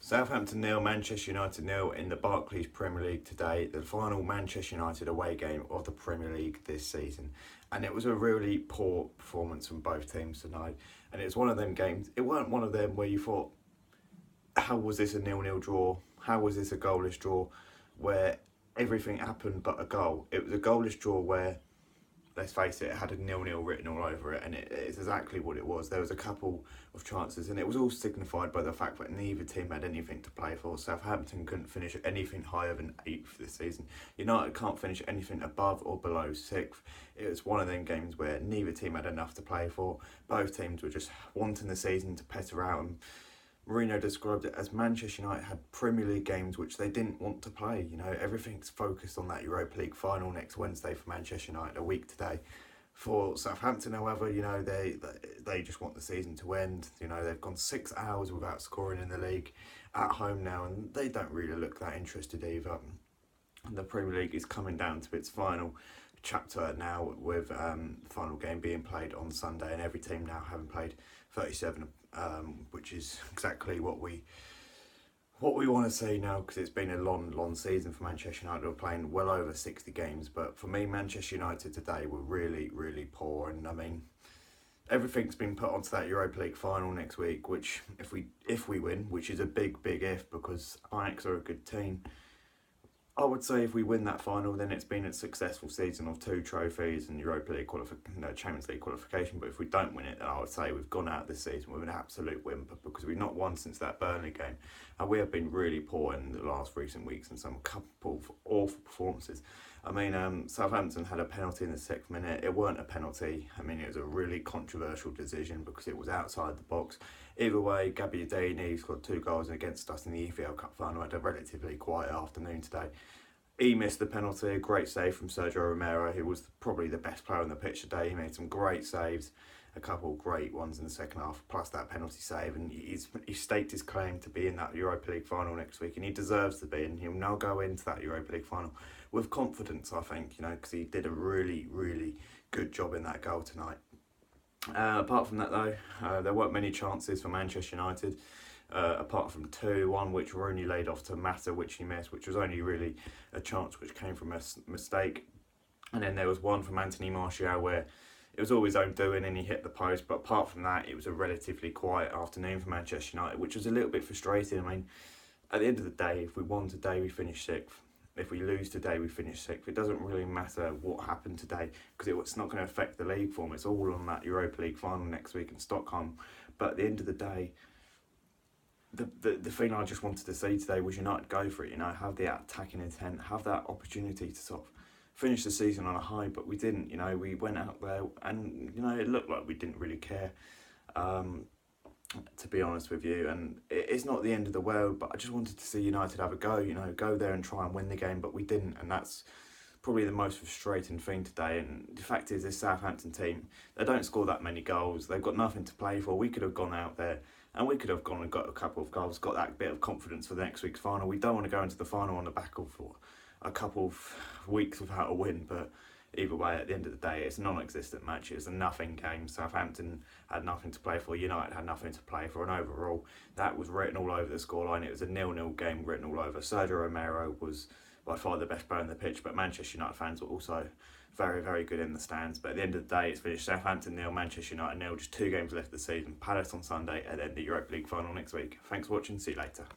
Southampton 0, Manchester United 0 in the Barclays Premier League today, the final Manchester United away game of the Premier League this season. And it was a really poor performance from both teams tonight. And it was one of them games, it weren't one of them where you thought, how was this a 0-0 draw? How was this a goalless draw? Where everything happened but a goal. It was a goalless draw where, let's face it had a 0-0 written all over it, and it's exactly what it was. There was a couple of chances, and it was all signified by the fact that neither team had anything to play for. Southampton couldn't finish anything higher than 8th this season. United can't finish anything above or below 6th. It was one of them games where neither team had enough to play for. Both teams were just wanting the season to petter out, and Mourinho described it as Manchester United had Premier League games which they didn't want to play. You know, everything's focused on that Europa League final next Wednesday for Manchester United, a week today. For Southampton, however, you know, they just want the season to end. You know, they've gone 6 hours without scoring in the league at home now, and they don't really look that interested either. The Premier League is coming down to its final chapter now, with the final game being played on Sunday, and every team now having played 37, which is exactly what we want to see now, because it's been a long season for Manchester United. We're playing well over 60 games, but for me, Manchester United today were really poor. And I mean, everything's been put onto that Europa League final next week, which if we win, which is a big if, because Ajax are a good team. I would say if we win that final, then it's been a successful season of 2 trophies and Europa League Champions League qualification. But if we don't win it, then I would say we've gone out this season with an absolute whimper, because we've not won since that Burnley game, and we have been really poor in the last recent weeks and some couple of awful performances. I mean, Southampton had a penalty in the 6th minute. It weren't a penalty. I mean, it was a really controversial decision because it was outside the box. Either way, Gabbiadini scored 2 goals against us in the EFL Cup final. Had a relatively quiet afternoon today. He missed the penalty, a great save from Sergio Romero, who was probably the best player on the pitch today. He made some great saves, a couple of great ones in the second half, plus that penalty save, and he staked his claim to be in that Europa League final next week, and he deserves to be, and he'll now go into that Europa League final with confidence, I think, you know, because he did a really good job in that goal tonight. Apart from that, though, there weren't many chances for Manchester United, apart from 2, one which Rooney laid off to Mata, which he missed, which was only really a chance which came from a mistake. And then there was one from Anthony Martial where it was all his own doing and he hit the post. But apart from that, it was a relatively quiet afternoon for Manchester United, which was a little bit frustrating. I mean, at the end of the day, if we won today, we finish 6th. If we lose today, we finish 6th. It doesn't really matter what happened today, because it's not going to affect the league form. It's all on that Europa League final next week in Stockholm. But at the end of the day, the thing I just wanted to see today was United go for it, you know, have the attacking intent, have that opportunity to sort of finish the season on a high, but we didn't. You know, we went out there and, you know, it looked like we didn't really care, to be honest with you, and it's not the end of the world, but I just wanted to see United have a go, you know, go there and try and win the game, but we didn't, and that's probably the most frustrating thing today. And the fact is, this Southampton team, they don't score that many goals, they've got nothing to play for. We could have gone out there and we could have gone and got a couple of goals, got that bit of confidence for the next week's final. We don't want to go into the final on the back of a couple of weeks without a win, but either way, at the end of the day, it's a non-existent match. It was a nothing game. Southampton had nothing to play for. United had nothing to play for. And overall, that was written all over the scoreline. It was a 0-0 game written all over. Sergio Romero was by far the best player on the pitch, but Manchester United fans were also very good in the stands. But at the end of the day, it's finished Southampton 0, Manchester United 0. Just 2 games left of the season. Palace on Sunday, and then the Europa League final next week. Thanks for watching. See you later.